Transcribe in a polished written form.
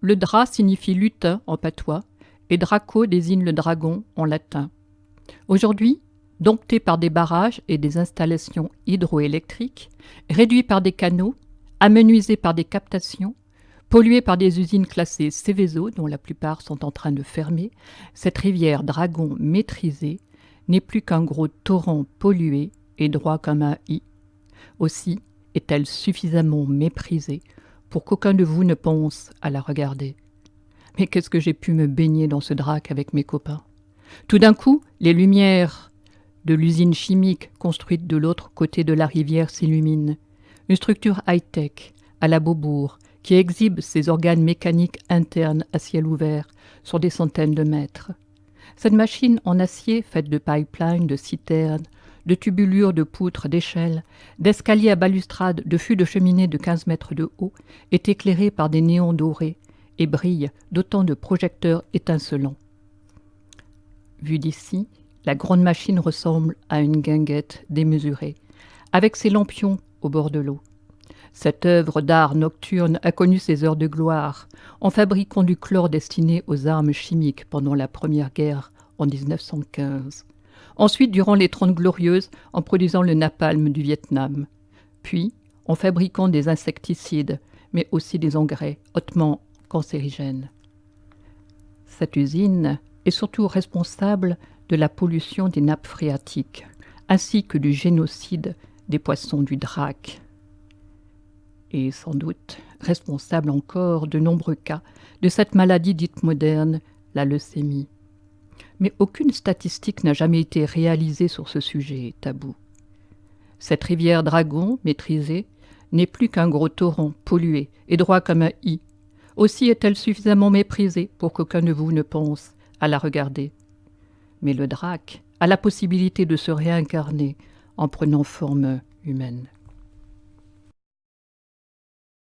Le dra signifie lutin en patois et draco désigne le dragon en latin. Aujourd'hui, dompté par des barrages et des installations hydroélectriques, réduit par des canaux, amenuisé par des captations, pollué par des usines classées Seveso, dont la plupart sont en train de fermer, cette rivière dragon maîtrisée n'est plus qu'un gros torrent pollué et droit comme un i. Aussi est-elle suffisamment méprisée pour qu'aucun de vous ne pense à la regarder. Mais qu'est-ce que j'ai pu me baigner dans ce drac avec mes copains? Tout d'un coup, les lumières de l'usine chimique construite de l'autre côté de la rivière s'illuminent. Une structure high-tech, à la Beaubourg, qui exhibe ses organes mécaniques internes à ciel ouvert sur des centaines de mètres. Cette machine en acier, faite de pipelines, de citernes, de tubulures, de poutres, d'échelles, d'escaliers à balustrade, de fûts de cheminée de 15 mètres de haut, est éclairée par des néons dorés et brille d'autant de projecteurs étincelants. Vue d'ici, la grande machine ressemble à une guinguette démesurée, avec ses lampions au bord de l'eau. Cette œuvre d'art nocturne a connu ses heures de gloire en fabriquant du chlore destiné aux armes chimiques pendant la Première Guerre en 1915. Ensuite, durant les 30 Glorieuses, en produisant le napalm du Vietnam. Puis, en fabriquant des insecticides, mais aussi des engrais hautement cancérigènes. Cette usine est surtout responsable de la pollution des nappes phréatiques, ainsi que du génocide des poissons du Drac. Et sans doute responsable encore de nombreux cas de cette maladie dite moderne, la leucémie. Mais aucune statistique n'a jamais été réalisée sur ce sujet tabou. Cette rivière dragon, maîtrisée, n'est plus qu'un gros torrent pollué et droit comme un i. Aussi est-elle suffisamment méprisée pour qu'aucun de vous ne pense à la regarder. Mais le drac a la possibilité de se réincarner en prenant forme humaine.